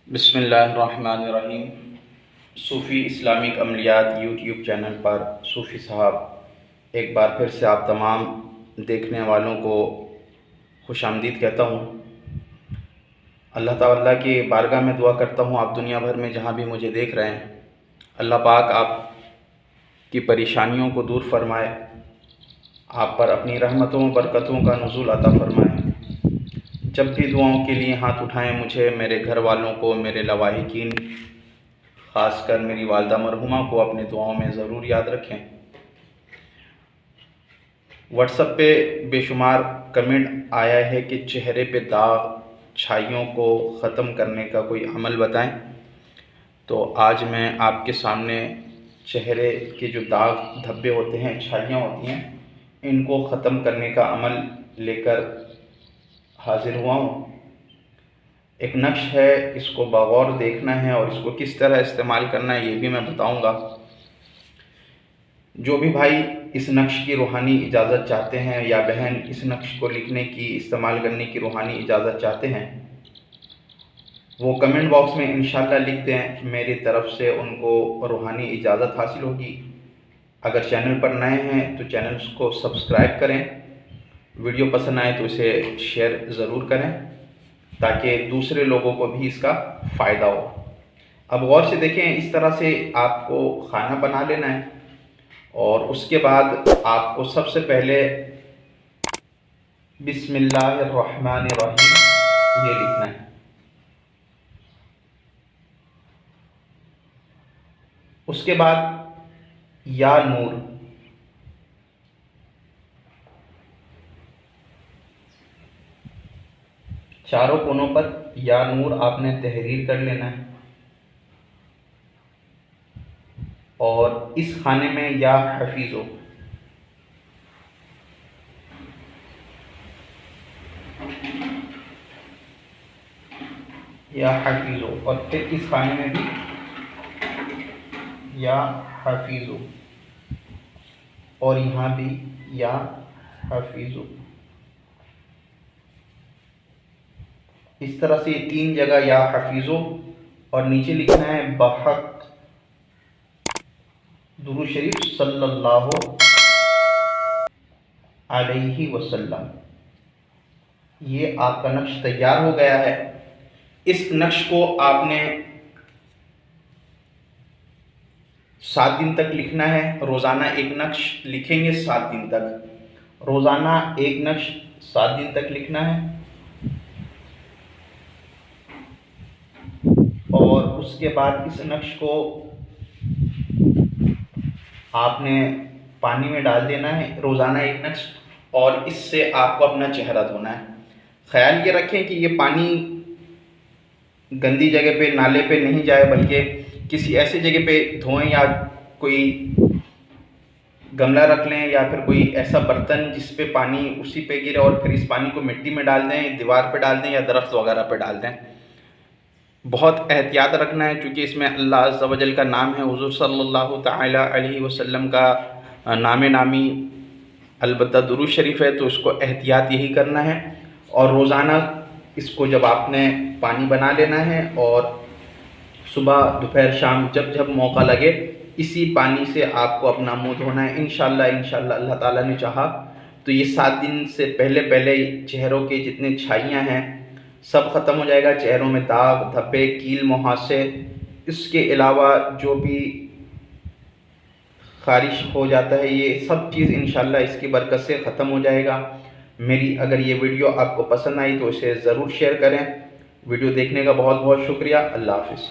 बिस्मिल्लाहिर्रहमानिर्रहीम। सूफ़ी Islamic अमलियात YouTube channel पर सूफ़ी साहब एक बार फिर से आप तमाम देखने वालों को खुशामदीद कहता हूँ। अल्लाह ताला की बारगाह में दुआ करता हूँ, आप दुनिया भर में जहाँ भी मुझे देख रहे हैं, अल्लाह पाक आप की परेशानियों को दूर फरमाए, आप पर अपनी रहमतों बरकतों का नुज़ूल अता फरमाए। जब भी दुआओं के लिए हाथ उठाएं, मुझे, मेरे घर वालों को, मेरे लवाहिकीन, ख़ासकर मेरी वालदा मरहुमा को अपनी दुआओं में ज़रूर याद रखें। व्हाट्सएप पे बेशुमार कमेंट आया है कि चेहरे पे दाग छाइयों को ख़त्म करने का कोई अमल बताएं। तो आज मैं आपके सामने चेहरे के जो दाग धब्बे होते हैं, छाइयाँ होती हैं, इनको ख़त्म करने का अमल लेकर हाजिर हुआ हूँ। एक नक्श है, इसको बगौर देखना है और इसको किस तरह इस्तेमाल करना है ये भी मैं बताऊंगा। जो भी भाई इस नक्श की रूहानी इजाज़त चाहते हैं या बहन इस नक्श को लिखने की, इस्तेमाल करने की रूहानी इजाज़त चाहते हैं, वो कमेंट बॉक्स में इंशाल्लाह लिख दें, मेरी तरफ से उनको रूहानी इजाज़त हासिल होगी। अगर चैनल पर नए हैं तो चैनल को सब्सक्राइब करें, वीडियो पसंद आए तो इसे शेयर ज़रूर करें ताकि दूसरे लोगों को भी इसका फ़ायदा हो। अब गौर से देखें, इस तरह से आपको खाना बना लेना है और उसके बाद आपको सबसे पहले बिस्मिल्लाहिर्रहमानिर्रहीम ये लिखना है। उसके बाद या नूर, चारों कोनों पर या नूर आपने तहरीर कर लेना है और इस खाने में या हफीज़ो, या हफीज़ो, और फिर इस खाने में भी या हफीज़ो और यहाँ भी या हफीज़ो। इस तरह से 3 जगह या हफीज़ो और नीचे लिखना है बहक दुरूद शरीफ सल्लल्लाहु अलैहि वसल्लम। ये आपका नक्श तैयार हो गया है। इस नक्श को आपने 7 दिन तक लिखना है। रोज़ाना एक नक्श लिखेंगे 7 दिन तक, रोज़ाना एक नक्श 7 दिन तक लिखना है। और उसके बाद इस नक्श को आपने पानी में डाल देना है, रोज़ाना एक नक्श, और इससे आपको अपना चेहरा धोना है। ख्याल ये रखें कि ये पानी गंदी जगह पे, नाले पे नहीं जाए, बल्कि किसी ऐसी जगह पे धोएं या कोई गमला रख लें या फिर कोई ऐसा बर्तन जिस पे पानी उसी पे गिरे और फिर इस पानी को मिट्टी में डाल दें, दीवार पे डाल दें या दरख्त वगैरह पे डाल दें। बहुत एहतियात रखना है क्योंकि इसमें अल्लाह अज़्ज़ा वजल का नाम है, हुज़ूर सल्लल्लाहु तआला अलैहि वसल्लम का नाम नामी अलबत्ता दुरूद शरीफ है, तो इसको एहतियात यही करना है। और रोज़ाना इसको जब आपने पानी बना लेना है और सुबह दोपहर शाम जब जब मौका लगे इसी पानी से आपको अपना मुँह धोना है। इंशाल्लाह अल्लाह ताला ने चाहा तो ये 7 दिन से पहले पहले चेहरों के जितने छाइयाँ हैं सब ख़त्म हो जाएगा। चेहरों में दाग धब्बे, कील मुहासे, इसके अलावा जो भी ख़ारिश हो जाता है, ये सब चीज़ इंशाल्लाह इसकी बरकत से ख़त्म हो जाएगा। मेरी अगर ये वीडियो आपको पसंद आई तो इसे ज़रूर शेयर करें। वीडियो देखने का बहुत बहुत शुक्रिया। अल्लाह हाफ़िज़।